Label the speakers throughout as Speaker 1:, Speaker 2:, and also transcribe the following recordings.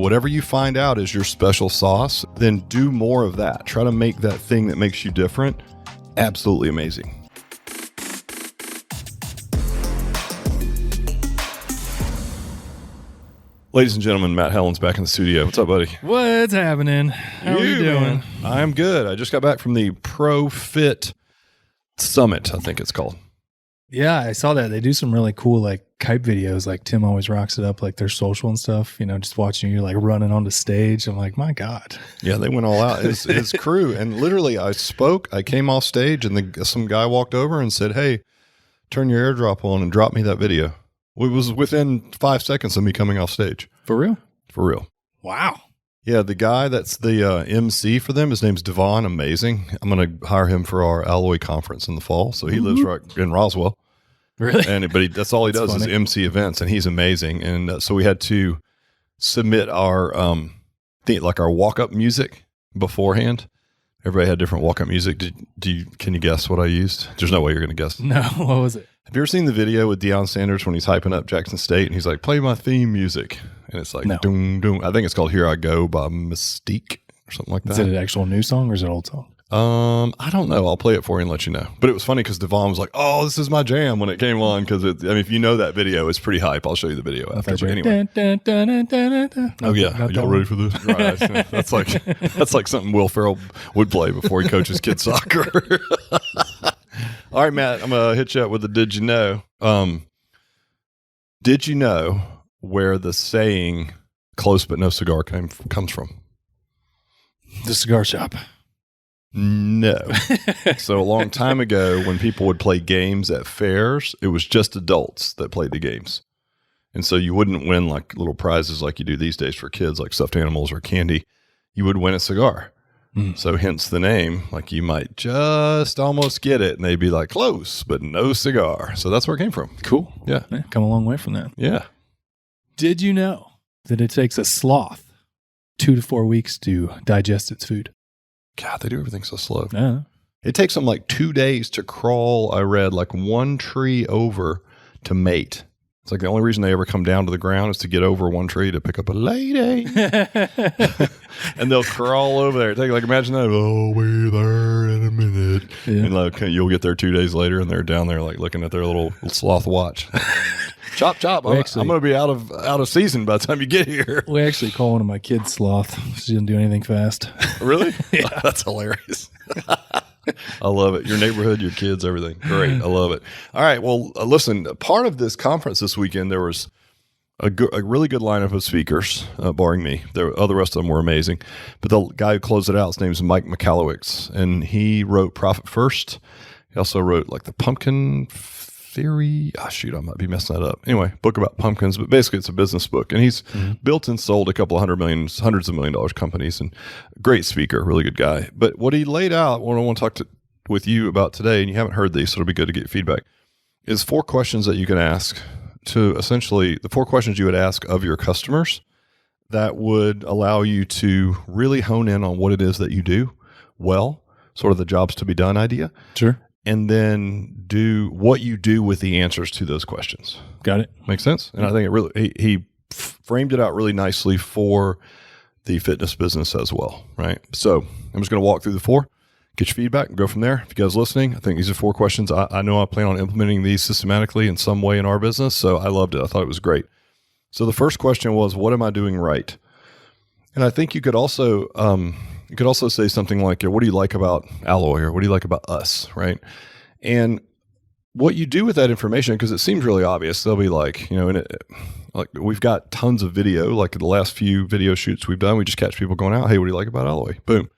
Speaker 1: whatever you find out is your special sauce, then do more of that. Try to make that thing that makes you different absolutely amazing. Ladies and gentlemen, Matt Hellen's back in the studio. What's up, buddy?
Speaker 2: What's happening? How are you doing?
Speaker 1: Man. I'm good. I just got back from the ProFit Summit, I think it's called.
Speaker 2: Yeah, I saw that. They do some really cool like hype videos. Like Tim always rocks it up, like their social and stuff. You know, just watching you like running onto stage. I'm like, my God.
Speaker 1: Yeah, they went all out. His crew. And literally, I came off stage, and some guy walked over and said, "Hey, turn your AirDrop on and drop me that video." It was within 5 seconds of me coming off stage.
Speaker 2: For real?
Speaker 1: For real.
Speaker 2: Wow.
Speaker 1: Yeah, the guy that's the MC for them, his name's Devon. Amazing. I'm going to hire him for our Alloy conference in the fall. So he lives right in Roswell.
Speaker 2: Really?
Speaker 1: But that's all he does is MC events, and he's amazing. And so we had to submit our our walk-up music beforehand. Everybody had different walk-up music. Can you guess what I used? There's no way you're going to guess.
Speaker 2: No, what was it?
Speaker 1: Have you ever seen the video with Deion Sanders when he's hyping up Jackson State and he's like, "Play my theme music," and it's like, doom, doom. I think it's called "Here I Go" by Mystique or something like that.
Speaker 2: Is it an actual new song or is it an old song?
Speaker 1: I don't know. I'll play it for you and let you know. But it was funny because Devon was like, "Oh, this is my jam" when it came on, because if you know that video, it's pretty hype. I'll show you the video after. But anyway. Oh yeah, y'all ready for this? Right. That's like something Will Ferrell would play before he coaches kids soccer. All right, Matt, I'm going to hit you up with the did you know. Did you know where the saying "close but no cigar" comes from?
Speaker 2: The cigar shop.
Speaker 1: No. So a long time ago, when people would play games at fairs, it was just adults that played the games. And so you wouldn't win like little prizes like you do these days for kids, like stuffed animals or candy. You would win a cigar. So hence the name, like you might just almost get it and they'd be like close, but no cigar. So that's where it came from.
Speaker 2: Cool.
Speaker 1: Yeah.
Speaker 2: Come a long way from that.
Speaker 1: Yeah.
Speaker 2: Did you know that it takes a sloth 2 to 4 weeks to digest its food?
Speaker 1: God, they do everything so slow.
Speaker 2: Yeah.
Speaker 1: It takes them like 2 days to crawl, I read, like one tree over to mate. It's like the only reason they ever come down to the ground is to get over one tree to pick up a lady. And they'll crawl over there. Take, like, imagine that. "Oh, we're there in a minute." Yeah. And like, you'll get there 2 days later and they're down there like looking at their little sloth watch. Chop, chop. I'm going to be out of season by the time you get here.
Speaker 2: We actually call one of my kids Sloth. She didn't do anything fast.
Speaker 1: Really?
Speaker 2: Yeah.
Speaker 1: That's hilarious. I love it. Your neighborhood, your kids, everything. Great. I love it. All right. Well, listen, part of this conference this weekend, there was a really good lineup of speakers, barring me. The rest of them were amazing. But the guy who closed it out, his name is Mike Michalowicz, and he wrote Profit First. He also wrote like the Pumpkin Theory. Oh, shoot, I might be messing that up. Anyway, book about pumpkins, but basically it's a business book. And he's built and sold a couple of hundreds of $1 million companies, and great speaker, really good guy. But what he laid out, what I want to talk with you about today, and you haven't heard these, so it'll be good to get feedback, is 4 questions that you can ask to essentially the 4 questions you would ask of your customers that would allow you to really hone in on what it is that you do well, sort of the jobs to be done idea.
Speaker 2: Sure.
Speaker 1: And then do what you do with the answers to those questions.
Speaker 2: Got it.
Speaker 1: Makes sense? And I think it really, he framed it out really nicely for the fitness business as well, right? So I'm just going to walk through the 4, get your feedback, and go from there. If you guys are listening, I think these are 4 questions. I know I plan on implementing these systematically in some way in our business, so I loved it. I thought it was great. So the first question was, what am I doing right? And I think you could also say something like, what do you like about Alloy, or what do you like about us, right? And what you do with that information, because it seems really obvious, they'll be like, like we've got tons of video, like the last few video shoots we've done, we just catch people going out, "Hey, what do you like about Alloy?" Boom.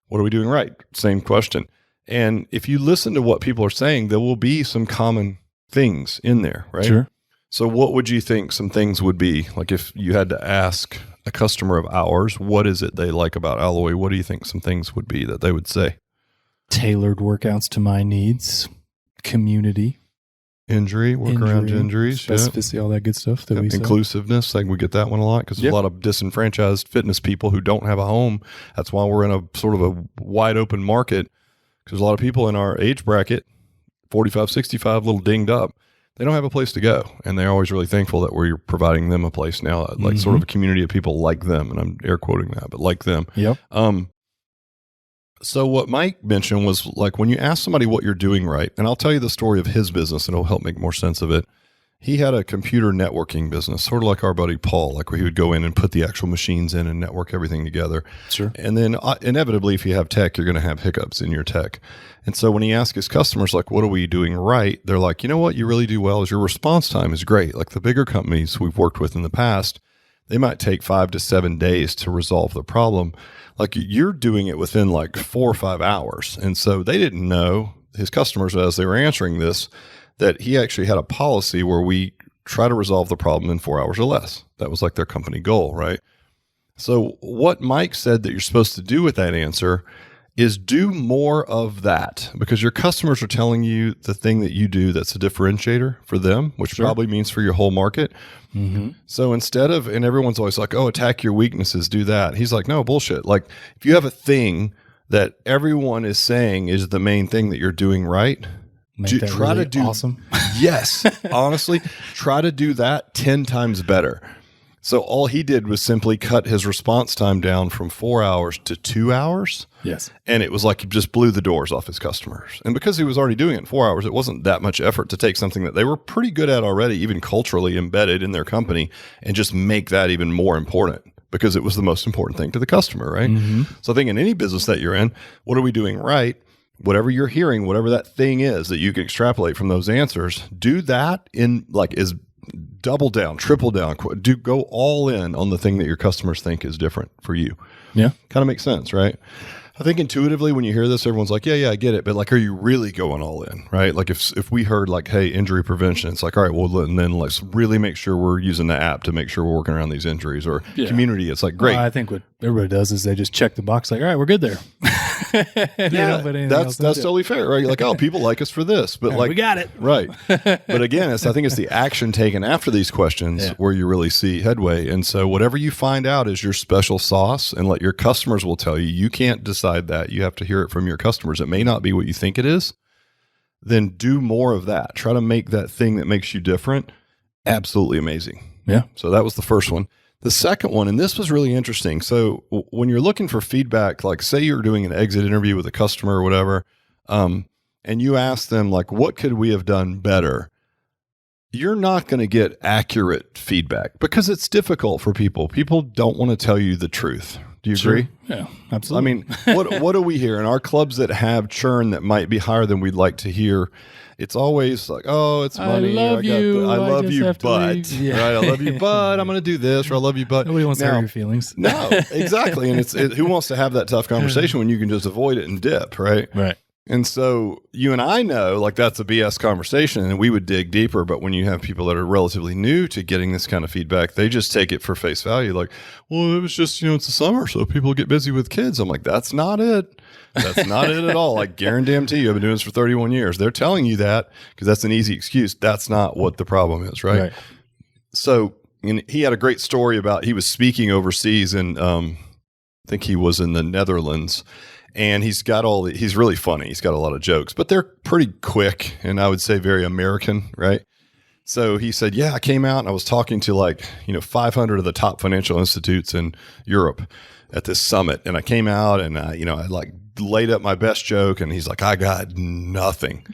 Speaker 1: What are we doing right? Same question. And if you listen to what people are saying, there will be some common things in there, right?
Speaker 2: Sure.
Speaker 1: So what would you think some things would be? Like if you had to ask a customer of ours, what is it they like about Alloy? What do you think some things would be that they would say?
Speaker 2: Tailored workouts to my needs, community,
Speaker 1: work around injuries,
Speaker 2: specificity, all that good stuff. That we
Speaker 1: inclusiveness, I think we get that one a lot because there's a lot of disenfranchised fitness people who don't have a home. That's why we're in a sort of a wide open market, because a lot of people in our age bracket, 45, 65, a little dinged up, they don't have a place to go. And they're always really thankful that we're providing them a place now, like sort of a community of people like them. And I'm air quoting that, but like them.
Speaker 2: Yep.
Speaker 1: So what Mike mentioned was like when you ask somebody what you're doing right, and I'll tell you the story of his business and it'll help make more sense of it. He had a computer networking business, sort of like our buddy Paul, like where he would go in and put the actual machines in and network everything together.
Speaker 2: Sure.
Speaker 1: And then inevitably, if you have tech, you're going to have hiccups in your tech. And so when he asked his customers, like, what are we doing right? They're like, you know what you really do well is your response time is great. Like the bigger companies we've worked with in the past, they might take 5 to 7 days to resolve the problem. Like you're doing it within like 4 or 5 hours. And so they didn't know, his customers, as they were answering this, that he actually had a policy where we try to resolve the problem in 4 hours or less. That was like their company goal, right? So what Mike said that you're supposed to do with that answer is do more of that, because your customers are telling you the thing that you do that's a differentiator for them, which probably means for your whole market. So instead of, and everyone's always like, oh, attack your weaknesses, do that. He's like, no, bullshit. Like if you have a thing that everyone is saying is the main thing that you're doing right,
Speaker 2: try to do awesome.
Speaker 1: Yes. Honestly, try to do that 10 times better. So all he did was simply cut his response time down from 4 hours to 2 hours.
Speaker 2: Yes.
Speaker 1: And it was like he just blew the doors off his customers. And because he was already doing it in 4 hours, it wasn't that much effort to take something that they were pretty good at already, even culturally embedded in their company, and just make that even more important, because it was the most important thing to the customer, right? So I think in any business that you're in, what are we doing right? Whatever you're hearing, whatever that thing is that you can extrapolate from those answers, do that in like is double down, triple down, go all in on the thing that your customers think is different for you.
Speaker 2: Yeah.
Speaker 1: Kind of makes sense, right? I think intuitively when you hear this, everyone's like, yeah, I get it. But like, are you really going all in, right? Like if we heard like, hey, injury prevention, it's like, all right, well, and then let's really make sure we're using the app to make sure we're working around these injuries, or community. It's like, great.
Speaker 2: Well, I think what everybody does is they just check the box like, all right, we're good there.
Speaker 1: That's totally fair, right? You're like, oh, people like us for this, but like,
Speaker 2: we got it.
Speaker 1: Right. But again, I think it's the action taken after these questions where you really see headway. And so whatever you find out is your special sauce, and let your customers will tell you. You can't decide that. You have to hear it from your customers. It may not be what you think it is. Then do more of that. Try to make that thing that makes you different absolutely amazing.
Speaker 2: Yeah.
Speaker 1: So that was the first one. The second one, and this was really interesting. So when you're looking for feedback, like say you're doing an exit interview with a customer or whatever, and you ask them like, what could we have done better? You're not going to get accurate feedback because it's difficult for people. People don't want to tell you the truth. Do you agree?
Speaker 2: Yeah, absolutely.
Speaker 1: I mean, what do we hear in our clubs that have churn that might be higher than we'd like to hear? It's always like, oh, it's money.
Speaker 2: I love you,
Speaker 1: I love you,
Speaker 2: but
Speaker 1: right? I love you, but I'm going to do this, or I love you, but
Speaker 2: nobody wants to hurt your feelings.
Speaker 1: No, exactly. And who wants to have that tough conversation when you can just avoid it and dip, right?
Speaker 2: Right.
Speaker 1: And so you and I know like that's a BS conversation, and we would dig deeper. But when you have people that are relatively new to getting this kind of feedback, they just take it for face value. Like, well, it was just, it's the summer, so people get busy with kids. I'm like, that's not it. That's not it at all. Like, guarantee you, I've been doing this for 31 years. They're telling you that because that's an easy excuse. That's not what the problem is, right? So he had a great story about, he was speaking overseas, and I think he was in the Netherlands. And he's really funny. He's got a lot of jokes, but they're pretty quick and I would say very American, right? So he said, I came out and I was talking to 500 of the top financial institutes in Europe at this summit. And I came out and I laid up my best joke, and he's like, I got nothing.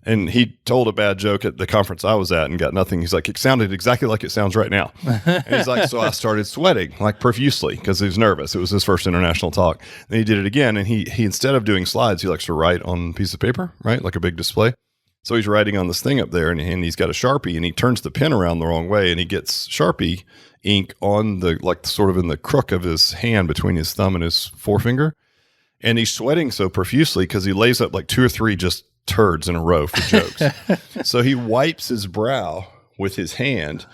Speaker 1: And he told a bad joke at the conference I was at and got nothing. He's like, it sounded exactly like it sounds right now. And he's like, so I started sweating like profusely because he was nervous. It was his first international talk. Then he did it again. And he instead of doing slides, he likes to write on a piece of paper, right? Like a big display. So he's writing on this thing up there, and he's got a Sharpie, and he turns the pen around the wrong way, and he gets Sharpie ink on the, sort of in the crook of his hand between his thumb and his forefinger. And he's sweating so profusely because he lays up like 2 or 3 just turds in a row for jokes. So he wipes his brow with his hand,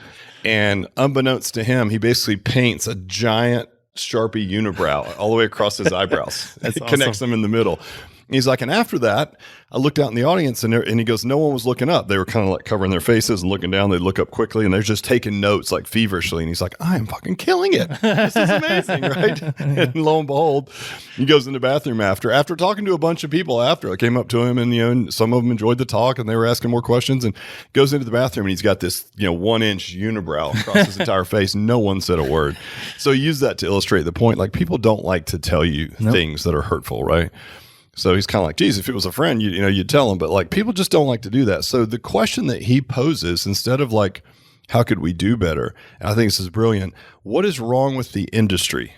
Speaker 1: and unbeknownst to him, he basically paints a giant Sharpie unibrow all the way across his eyebrows. It connects them in the middle. He's like, and after that, I looked out in the audience and he goes, no one was looking up. They were kind of like covering their faces and looking down. They'd look up quickly and they're just taking notes like feverishly. And he's like, I am fucking killing it. This is amazing, right? And lo and behold, he goes in the bathroom after talking to a bunch of people after. I came up to him and, and some of them enjoyed the talk and they were asking more questions, and goes into the bathroom and he's got this, 1-inch unibrow across his entire face. No one said a word. So he used that to illustrate the point. Like, people don't like to tell you things that are hurtful, right? So he's kind of like, geez, if it was a friend, you'd tell him. But like, people just don't like to do that. So the question that he poses, instead of like, how could we do better? And I think this is brilliant. What is wrong with the industry?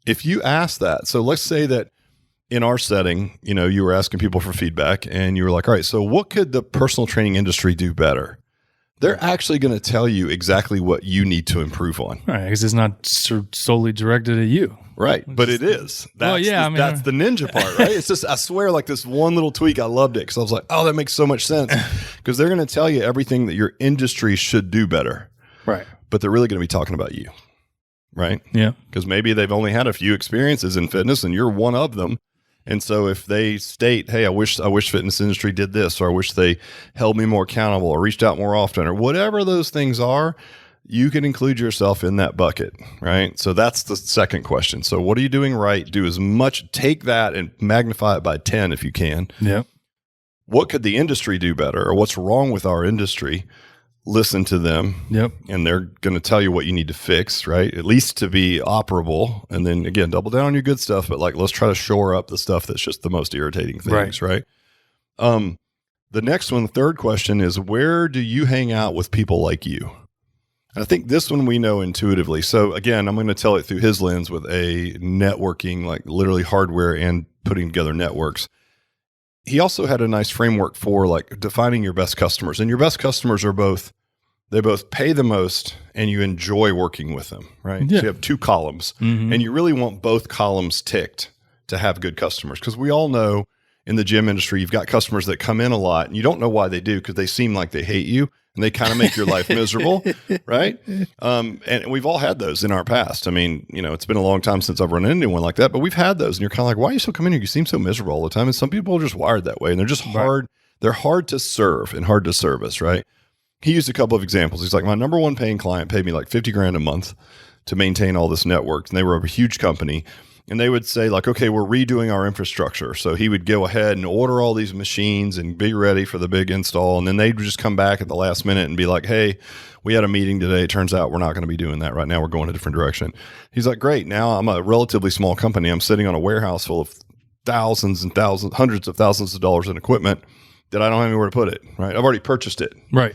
Speaker 1: If you ask that, so let's say that in our setting, you were asking people for feedback and you were like, all right, so what could the personal training industry do better? They're actually going to tell you exactly what you need to improve on.
Speaker 2: Right, because it's not solely directed at you.
Speaker 1: Right, but it is. That's the ninja part, right? It's just, I swear, like this one little tweak, I loved it because I was like, oh, that makes so much sense. Because they're going to tell you everything that your industry should do better.
Speaker 2: Right.
Speaker 1: But they're really going to be talking about you, right?
Speaker 2: Yeah.
Speaker 1: Because maybe they've only had a few experiences in fitness and you're one of them. And so if they state, hey, I wish fitness industry did this, or I wish they held me more accountable or reached out more often, or whatever those things are, you can include yourself in that bucket, right? So that's the second question. So what are you doing right? Do as much, take that and magnify it by 10 if you can.
Speaker 2: Yeah.
Speaker 1: What could the industry do better, or what's wrong with our industry? Listen to them.
Speaker 2: Yep.
Speaker 1: And they're going to tell you what you need to fix, right? At least to be operable. And then again, double down on your good stuff, but like, let's try to shore up the stuff that's just the most irritating things, right? The next one, the third question is, where do you hang out with people like you? And I think this one we know intuitively. So again, I'm going to tell it through his lens with a networking, like literally hardware and putting together networks. He also had a nice framework for like defining your best customers, and your best customers are they both pay the most and you enjoy working with them, right?
Speaker 2: Yeah.
Speaker 1: So you have two columns, and you really want both columns ticked to have good customers. Because we all know in the gym industry, you've got customers that come in a lot and you don't know why they do, because they seem like they hate you and they kind of make your life miserable, right? And we've all had those in our past. I mean, it's been a long time since I've run into anyone like that, but we've had those, and you're kind of like, why are you still coming here? You seem so miserable all the time. And some people are just wired that way, and they're just hard. They're hard to serve and hard to service, right? He used a couple of examples. He's like, my number one paying client paid me like $50,000 a month to maintain all this network. And they were a huge company. And they would say like, okay, we're redoing our infrastructure. So he would go ahead and order all these machines and be ready for the big install. And then they'd just come back at the last minute and be like, hey, we had a meeting today. It turns out we're not going to be doing that right now. We're going a different direction. He's like, great. Now I'm a relatively small company. I'm sitting on a warehouse full of thousands and thousands, hundreds of thousands of dollars in equipment that I don't have anywhere to put it, right? I've already purchased it.
Speaker 2: Right.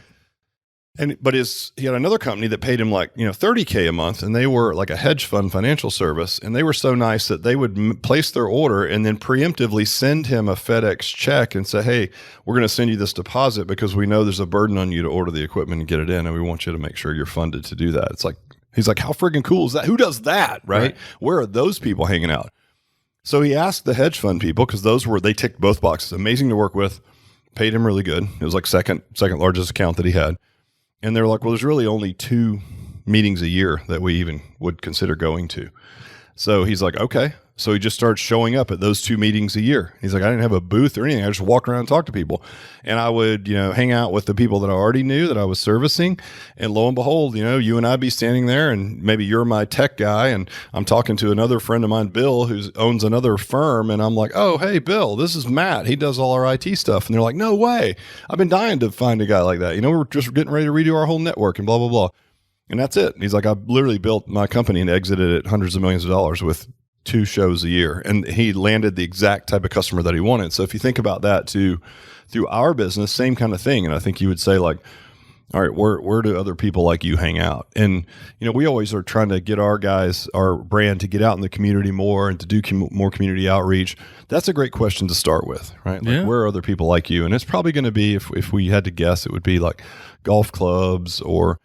Speaker 1: But he had another company that paid him like, $30,000 a month, and they were like a hedge fund financial service. And they were so nice that they would place their order and then preemptively send him a FedEx check and say, hey, we're going to send you this deposit because we know there's a burden on you to order the equipment and get it in. And we want you to make sure you're funded to do that. It's like, he's like, how friggin' cool is that? Who does that? Right? Where are those people hanging out? So he asked the hedge fund people, because they ticked both boxes. Amazing to work with, paid him really good. It was like second largest account that he had. And they were like, well, there's really only 2 meetings a year that we even would consider going to. So he's like, okay. So he just started showing up at those 2 meetings a year. He's like, I didn't have a booth or anything. I just walked around and talked to people. And I would, hang out with the people that I already knew that I was servicing. And lo and behold, you and I'd be standing there, and maybe you're my tech guy, and I'm talking to another friend of mine, Bill, who owns another firm. And I'm like, oh, hey, Bill, this is Matt. He does all our IT stuff. And they're like, no way. I've been dying to find a guy like that. We're just getting ready to redo our whole network and blah, blah, blah. And that's it. And he's like, I literally built my company and exited it hundreds of millions of dollars with 2 shows a year. And he landed the exact type of customer that he wanted. So if you think about that through our business, same kind of thing. And I think you would say like, all right, where do other people like you hang out? And, we always are trying to get our brand to get out in the community more and to do more community outreach. That's a great question to start with, right? Like, where are other people like you? And it's probably going to be, if we had to guess, it would be like golf clubs or,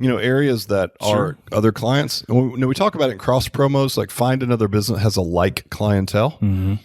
Speaker 1: areas that are other clients. And we talk about it in cross promos, like find another business that has a like clientele. Mm-hmm.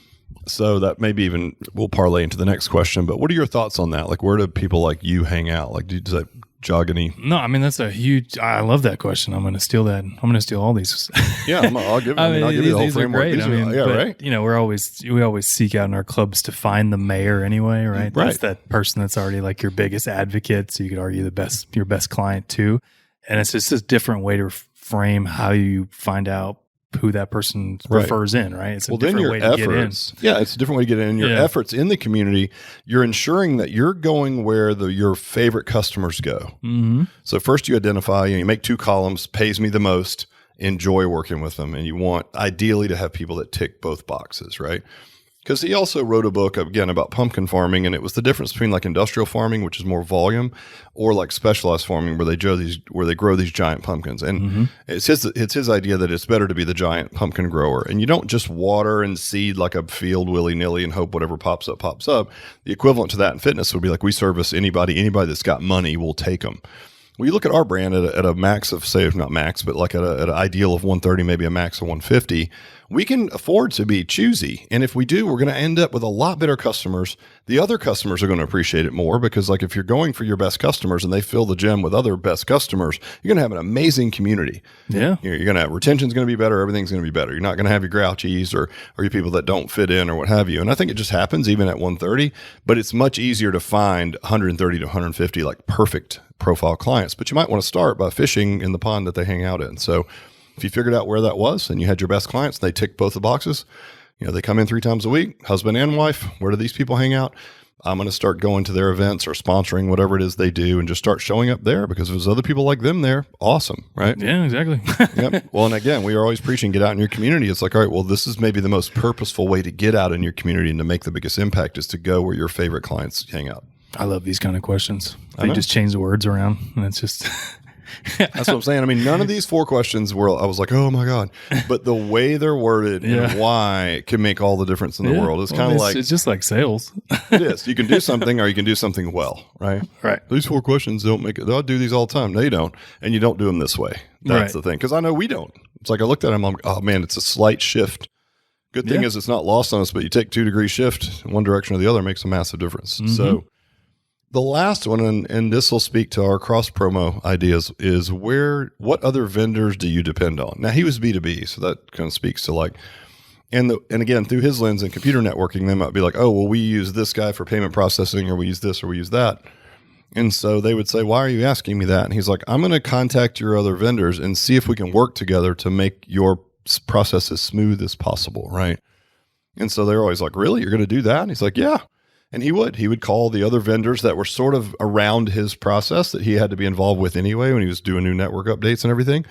Speaker 1: So that maybe even we'll parlay into the next question. But what are your thoughts on that? Like, where do people like you hang out? Like, does that jogging?
Speaker 2: No, I mean, that's a huge, I love that question. I'm going to steal that. I'm going to steal all these.
Speaker 1: Yeah, I'll give you the whole framework.
Speaker 2: Great. Right. You know, we always seek out in our clubs to find the mayor anyway, right? That's that person that's already like your biggest advocate. So you could argue your best client too. And it's just a different way to frame how you find out who that person refers in, right? It's a different way to get in.
Speaker 1: Yeah, it's a different way to get in. Your efforts in the community, you're ensuring that you're going where your favorite customers go.
Speaker 2: Mm-hmm.
Speaker 1: So first you identify, you make 2 columns, pays me the most, enjoy working with them. And you want ideally to have people that tick both boxes, right? Because he also wrote a book, again, about pumpkin farming, and it was the difference between like industrial farming, which is more volume, or like specialized farming where they grow these giant pumpkins. And it's his idea that it's better to be the giant pumpkin grower. And you don't just water and seed like a field willy-nilly and hope whatever pops up, pops up. The equivalent to that in fitness would be like we service anybody that's got money, we'll take them. Well, you look at our brand at a max of, say, not max, but like at an ideal of 130, maybe a max of 150, we can afford to be choosy. And if we do, we're going to end up with a lot better customers. The other customers are going to appreciate it more because like if you're going for your best customers and they fill the gym with other best customers, you're going to have an amazing community.
Speaker 2: Yeah.
Speaker 1: You're going to have retention's going to be better. Everything's going to be better. You're not going to have your grouchies or your people that don't fit in or what have you. And I think it just happens even at 130, but it's much easier to find 130 to 150 like perfect profile clients. But you might want to start by fishing in the pond that they hang out in. So if you figured out where that was and you had your best clients, they tick both the boxes, they come in 3 times a week, husband and wife. Where do these people hang out? I'm going to start going to their events or sponsoring whatever it is they do and just start showing up there because if there's other people like them there, awesome, right?
Speaker 2: Yeah, exactly.
Speaker 1: Yep. Well, and again, we are always preaching, get out in your community. It's like, all right, well, this is maybe the most purposeful way to get out in your community and to make the biggest impact is to go where your favorite clients hang out.
Speaker 2: I love these kind of questions. They just change the words around and it's just...
Speaker 1: That's what I'm saying. I mean, none of these 4 questions were, I was like, oh my God. But the way they're worded and why can make all the difference in the world. It's kind of like...
Speaker 2: It's just like sales.
Speaker 1: It is. You can do something or you can do something well, right?
Speaker 2: Right.
Speaker 1: These 4 questions don't make it. I'll do these all the time. No, you don't. And you don't do them this way. That's the thing. Because I know we don't. It's like I looked at them, I'm like, oh man, it's a slight shift. Good thing is it's not lost on us, but you take 2-degree shift in one direction or the other makes a massive difference. Mm-hmm. So... the last one, and this will speak to our cross promo ideas, is what other vendors do you depend on? Now, he was B2B, so that kind of speaks to like, and again, through his lens in computer networking, they might be like, oh, well, we use this guy for payment processing, or we use this, or we use that. And so they would say, why are you asking me that? And he's like, I'm going to contact your other vendors and see if we can work together to make your process as smooth as possible, right? And so they're always like, really? You're going to do that? And he's like, yeah. And he would call the other vendors that were sort of around his process that he had to be involved with anyway when he was doing new network updates and everything.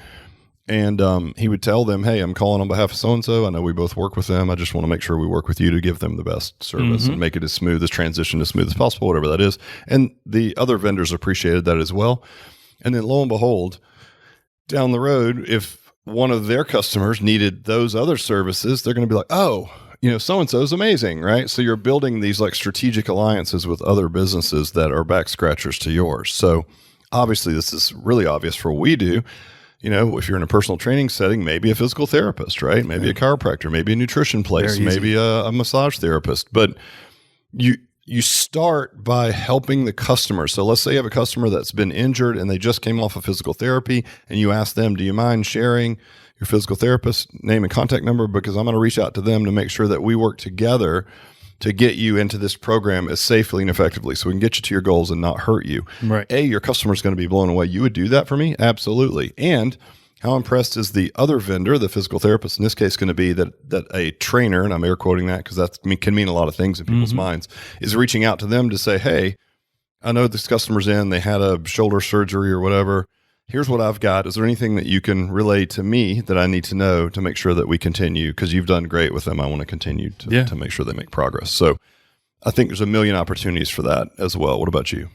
Speaker 1: And he would tell them, hey, I'm calling on behalf of so-and-so. I know we both work with them. I just want to make sure we work with you to give them the best service and make it as smooth, as transition as smooth as possible, whatever that is. And the other vendors appreciated that as well. And then lo and behold, down the road, if one of their customers needed those other services, they're going to be like, oh, so-and-so is amazing, right? So you're building these like strategic alliances with other businesses that are back scratchers to yours. So obviously this is really obvious for what we do. If you're in a personal training setting, maybe a physical therapist, right? Maybe a chiropractor, maybe a nutrition place, maybe a massage therapist. But you start by helping the customer. So let's say you have a customer that's been injured and they just came off of physical therapy and you ask them, do you mind sharing your physical therapist name and contact number? Because I'm going to reach out to them to make sure that we work together to get you into this program as safely and effectively so we can get you to your goals and not hurt you.
Speaker 2: Right.
Speaker 1: Your customer's going to be blown away. You would do that for me? Absolutely. And how impressed is the other vendor, the physical therapist, in this case going to be that a trainer, and I'm air quoting that because that can mean a lot of things in people's minds, is reaching out to them to say, hey, I know this customer's in, they had a shoulder surgery or whatever. Here's what I've got. Is there anything that you can relay to me that I need to know to make sure that we continue? Because you've done great with them. I want to continue to make sure they make progress. So I think there's a million opportunities for that as well. What about you?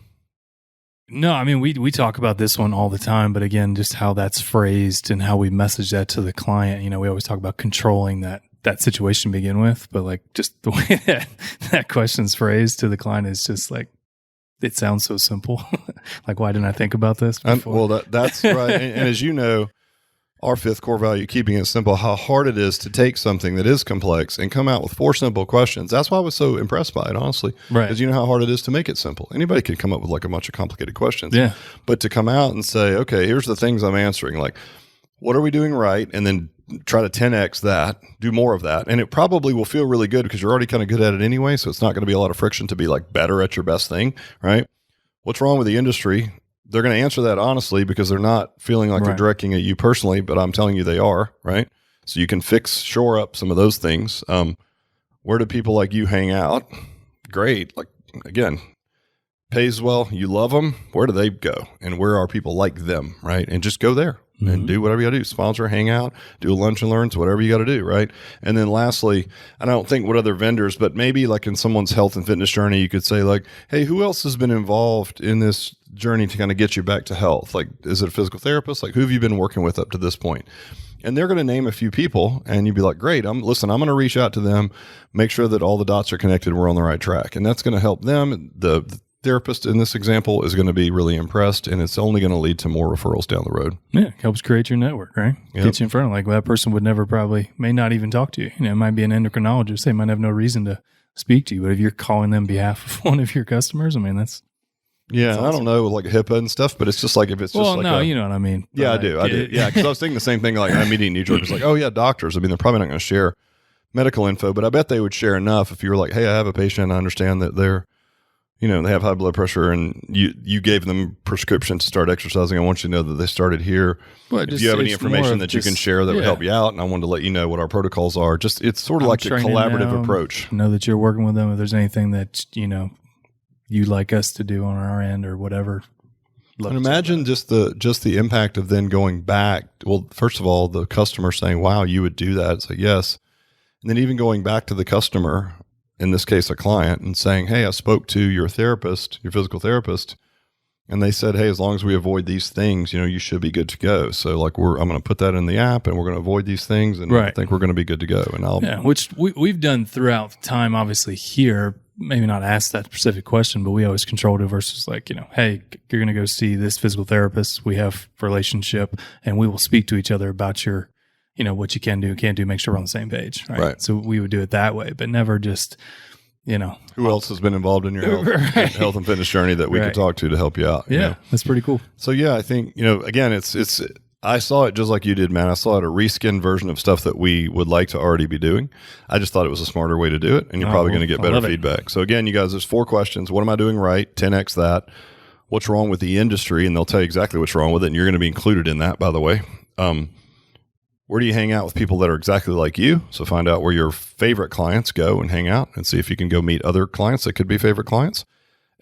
Speaker 2: No, I mean, we talk about this one all the time, but again, just how that's phrased and how we message that to the client. We always talk about controlling that situation to begin with, but like just the way that question's phrased to the client is just like, it sounds so simple. Like, why didn't I think about this before?
Speaker 1: Well, that's right. And as you know, Our fifth core value, keeping it simple, how hard it is to take something that is complex and come out with 4 simple questions. That's why I was so impressed by it, honestly.
Speaker 2: Right.
Speaker 1: Because you know how hard it is to make it simple. Anybody could come up with like a bunch of complicated questions.
Speaker 2: Yeah.
Speaker 1: But to come out and say, okay, here's the things I'm answering. Like, what are we doing right? And then try to 10x that, do more of that. And it probably will feel really good because you're already kind of good at it anyway. So it's not going to be a lot of friction to be like better at your best thing, right? What's wrong with the industry? They're going to answer that honestly because they're not feeling like they're directing at you personally, but I'm telling you they are, right? So you can shore up some of those things. Where do people like you hang out? Great. Like, again, pays well. You love them. Where do they go? And where are people like them, right? And just go there and do whatever you got to do. Sponsor, hang out, do a lunch and learns, whatever you got to do, right? And then lastly, and I don't think what other vendors, but maybe like in someone's health and fitness journey, you could say like, hey, who else has been involved in this journey to kind of get you back to health? Like, is it a physical therapist? Like, who have you been working with up to this point? And they're going to name a few people and you'd be like, great, I'm going to reach out to them, make sure that all the dots are connected and we're on the right track. And that's going to help them. The therapist in this example is going to be really impressed, and it's only going to lead to more referrals down the road.
Speaker 2: Yeah, helps create your network, right?
Speaker 1: Yep.
Speaker 2: Gets you in front of, like, well, that person would never may not even talk to you. You know, it might be an endocrinologist. They might have no reason to speak to you, but if you're calling them on behalf of one of your customers, I mean, that's awesome. I
Speaker 1: don't know, like HIPAA and stuff, but it's just like if it's just like
Speaker 2: you know what I mean.
Speaker 1: Yeah, I do. Yeah, because I was thinking the same thing. Like I'm meeting New Yorkers, like, oh yeah, doctors. I mean, they're probably not going to share medical info, but I bet they would share enough if you were like, hey, I have a patient, I understand that they're, you know, they have high blood pressure, and you gave them prescription to start exercising. I want you to know that they started here. Well, if you have any information that you can share that would help you out, and I wanted to let you know what our protocols are. Just it's sort of like a collaborative approach.
Speaker 2: Know that you're working with them. If there's anything that you'd like us to do on our end or whatever.
Speaker 1: And imagine just the impact of then going back. Well, first of all, the customer saying, "Wow, you would do that." It's like yes, and then even going back to the customer, in this case, a client, and saying, hey, I spoke to your therapist, your physical therapist, and they said, hey, as long as we avoid these things, you should be good to go. So like I'm going to put that in the app and we're going to avoid these things. And I think we're going to be good to go. And
Speaker 2: which we've done throughout the time, obviously here, maybe not ask that specific question, but we always controlled it versus like, hey, you're going to go see this physical therapist. We have a relationship and we will speak to each other about your, what you can do, can't do, make sure we're on the same page. Right. So we would do it that way, but never just,
Speaker 1: who else has been involved in your health and fitness journey that we could talk to help you out?
Speaker 2: Yeah. That's pretty cool.
Speaker 1: So yeah, I think, again, it's, I saw it just like you did, man. I saw it a reskinned version of stuff that we would like to already be doing. I just thought it was a smarter way to do it. And you're probably going to get better feedback. So again, you guys, there's 4 questions. What am I doing right? 10x that. What's wrong with the industry? And they'll tell you exactly what's wrong with it. And you're going to be included in that, by the way. Where do you hang out with people that are exactly like you? So find out where your favorite clients go and hang out and see if you can go meet other clients that could be favorite clients.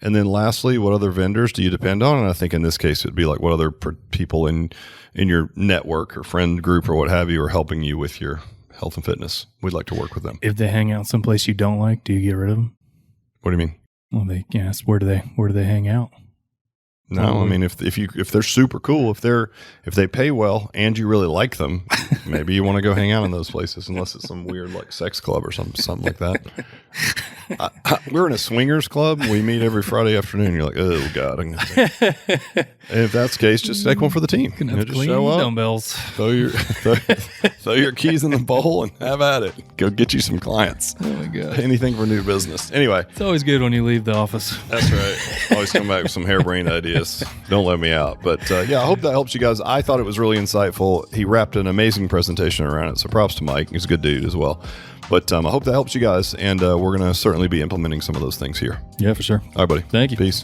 Speaker 1: And then lastly, what other vendors do you depend on? And I think in this case, it'd be like what other people in your network or friend group or what have you are helping you with your health and fitness. We'd like to work with them.
Speaker 2: If they hang out someplace you don't like, do you get rid of them?
Speaker 1: What do you mean?
Speaker 2: Well, they ask, where do they hang out?
Speaker 1: No, I mean if they're super cool, if they pay well and you really like them, maybe you want to go hang out in those places, unless it's some weird like sex club or something like that. We're in a swingers club. We meet every Friday afternoon. You're like, oh god. And if that's the case, just take one for the team. Just show up,
Speaker 2: dumbbells,
Speaker 1: throw your keys in the bowl, and have at it. Go get you some clients.
Speaker 2: Oh my god,
Speaker 1: anything for new business. Anyway,
Speaker 2: it's always good when you leave the office.
Speaker 1: That's right. Always come back with some harebrained ideas. Don't let me out. But yeah, I hope that helps you guys. I thought it was really insightful. He wrapped an amazing presentation around it. So props to Mike. He's a good dude as well. But I hope that helps you guys. And we're going to certainly be implementing some of those things here.
Speaker 2: Yeah, for sure.
Speaker 1: All right, buddy.
Speaker 2: Thank you.
Speaker 1: Peace.